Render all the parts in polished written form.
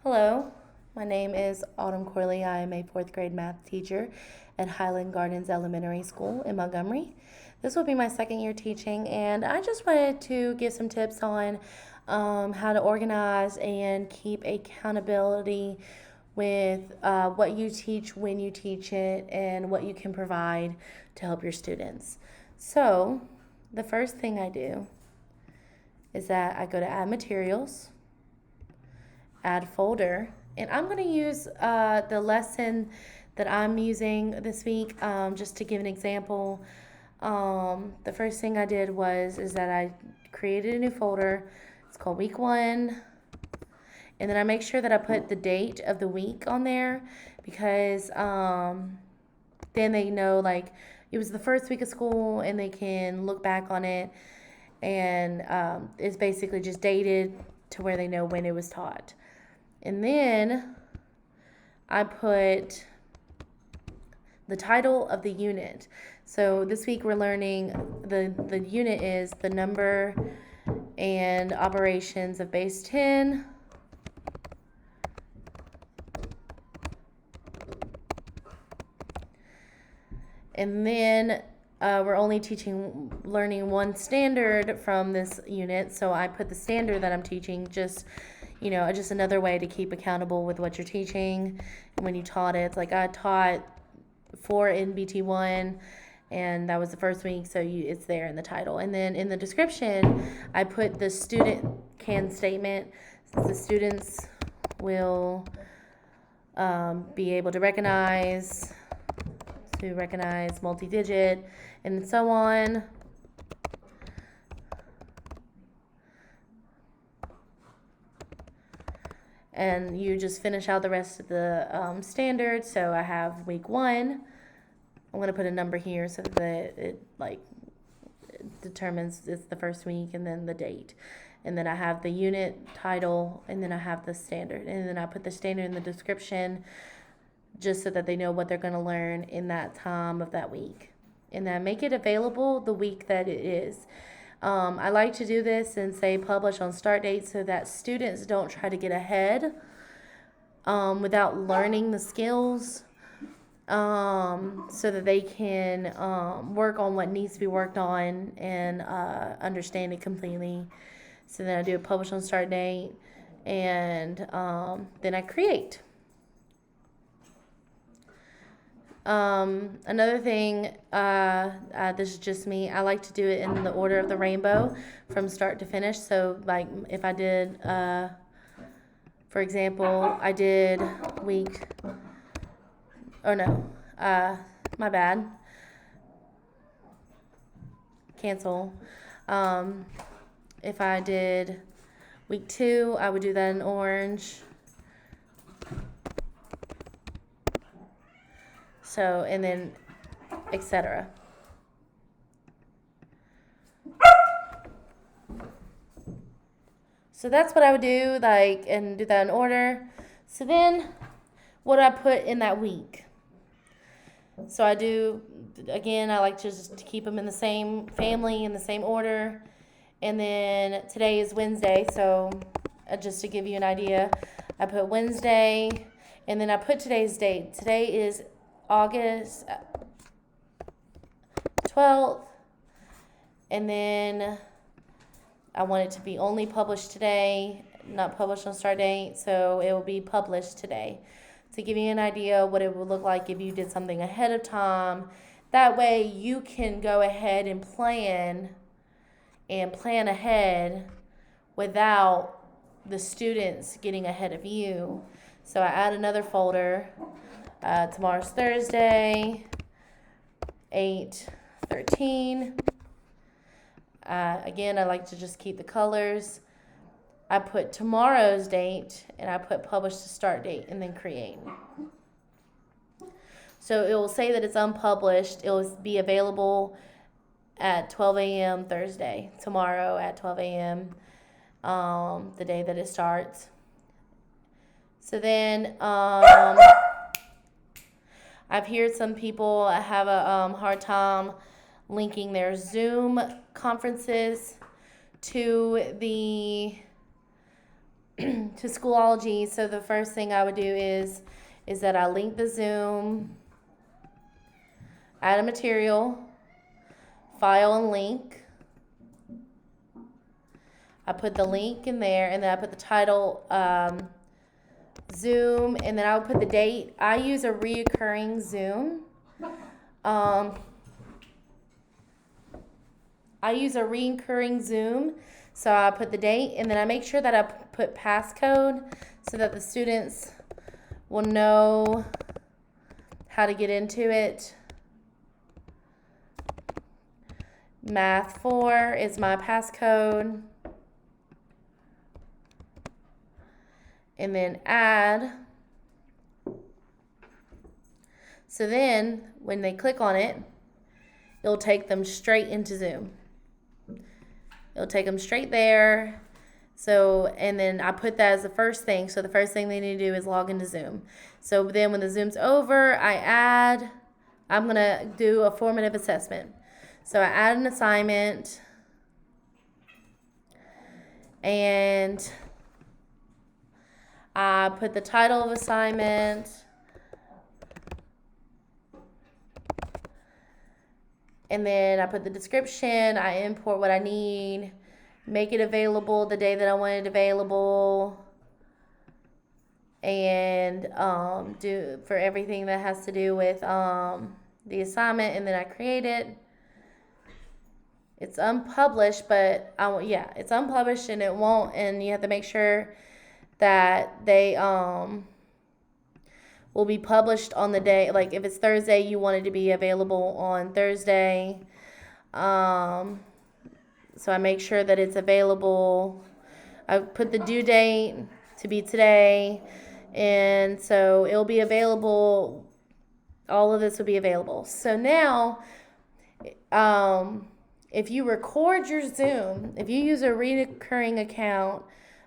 Hello, my name is Autumn Corley. I am a fourth grade math teacher at Highland Gardens Elementary School in Montgomery. This will be my second year teaching, and I just wanted to give some tips on how to organize and keep accountability with what you teach, when you teach it, and what you can provide to help your students. So, the first thing I do is that I go to Add Materials, Add Folder, and I'm going to use the lesson that I'm using this week just to give an example. The first thing I did is that I created a new folder. It's called Week 1. And then I make sure that I put the date of the week on there because then they know like it was the first week of school and they can look back on it, and it's basically just dated to where they know when it was taught. And then I put the title of the unit. So this week we're learning the unit is the number and operations of base 10. And then we're only learning one standard from this unit. So I put the standard that I'm teaching just another way to keep accountable with what you're teaching. When you taught it, it's like I taught 4 in BT1, and that was the first week, so it's there in the title. And then in the description, I put the student can statement. The students will be able to recognize multi-digit, and so on. And you just finish out the rest of the standard. So I have week 1. I'm going to put a number here so that it determines it's the first week, and then the date. And then I have the unit title, and then I have the standard. And then I put the standard in the description just so that they know what they're going to learn in that time of that week. And then make it available the week that it is. I like to do this and say publish on start date so that students don't try to get ahead without learning the skills, so that they can work on what needs to be worked on and understand it completely. So then I do a publish on start date, and then I create. Another thing, this is just me, I like to do it in the order of the rainbow from start to finish. So like if I did, for example, I did my bad, cancel. If I did week 2, I would do that in orange. So, and then etc. So that's what I would do, and do that in order. So then, what do I put in that week? So I do, again, I like to just keep them in the same family, in the same order. And then today is Wednesday, so just to give you an idea, I put Wednesday, and then I put today's date. Today is August 12th, and then I want it to be only published today, not published on start date, so it will be published today. To give you an idea what it would look like if you did something ahead of time. That way you can go ahead and plan ahead without the students getting ahead of you. So I add another folder. Tomorrow's Thursday, 8/13. Again, I like to just keep the colors. I put tomorrow's date, and I put publish to start date, and then create. So it will say that it's unpublished. It will be available at 12 a.m. Thursday, tomorrow at 12 a.m., the day that it starts. So then I've heard some people have a hard time linking their Zoom conferences to the to Schoology. So the first thing I would do is that I link the Zoom, add a material, file and link. I put the link in there, and then I put the title, Zoom, and then I would put the date. I use a reoccurring Zoom. So I put the date, and then I make sure that I put passcode so that the students will know how to get into it. Math 4 is my passcode. And then add. So then when they click on it, it'll take them straight into Zoom. It'll take them straight there. So, and then I put that as the first thing. So the first thing they need to do is log into Zoom. So then when the Zoom's over, I'm going to do a formative assessment. So I add an assignment, and I put the title of assignment, and then I put the description. I import what I need, make it available the day that I want it available, and do for everything that has to do with the assignment, and then I create it. It's unpublished, but it's unpublished, and it won't, and you have to make sure that they will be published on the day. Like if it's Thursday, you want it to be available on Thursday. So I make sure that it's available. I put the due date to be today, and so it'll be available. All of this will be available. So now, if you record your Zoom, if you use a recurring account,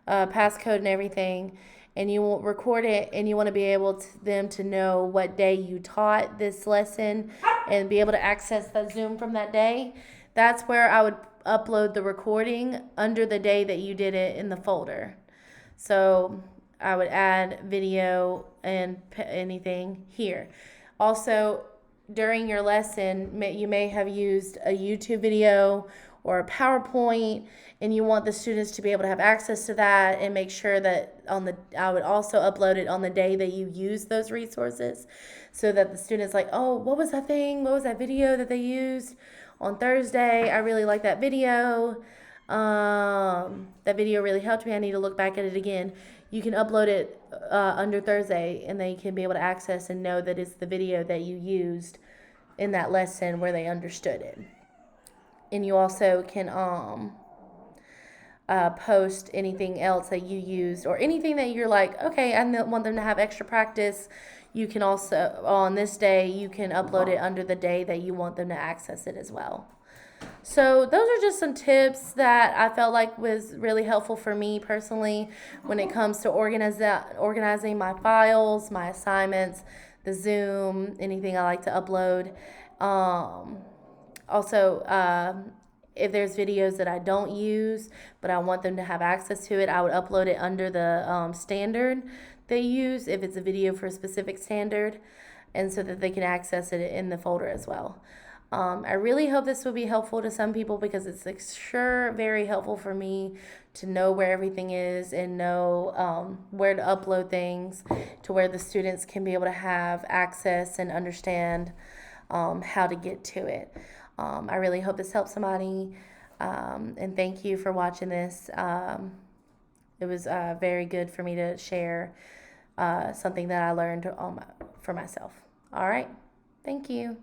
passcode and everything, and you will record it, and you want to be able them to know what day you taught this lesson and be able to access the Zoom from that day, that's where I would upload the recording under the day that you did it in the folder. So I would add video and anything here. Also, during your lesson, you may have used a YouTube video or a PowerPoint, and you want the students to be able to have access to that, and make sure that I would also upload it on the day that you use those resources, so that the students like, oh, what was that thing? What was that video that they used on Thursday? I really like that video. That video really helped me. I need to look back at it again. You can upload it under Thursday, and they can be able to access and know that it's the video that you used in that lesson where they understood it. And you also can post anything else that you used, or anything that you're like, okay, I want them to have extra practice. You can also, on this day, you can upload it under the day that you want them to access it as well. So those are just some tips that I felt like was really helpful for me personally when it comes to organizing my files, my assignments, the Zoom, anything I like to upload. Also, if there's videos that I don't use but I want them to have access to it, I would upload it under the standard they use if it's a video for a specific standard, and so that they can access it in the folder as well. I really hope this will be helpful to some people, because it's sure very helpful for me to know where everything is and know where to upload things to where the students can be able to have access and understand how to get to it. I really hope this helps somebody, and thank you for watching this. It was very good for me to share something that I learned for myself. All right, thank you.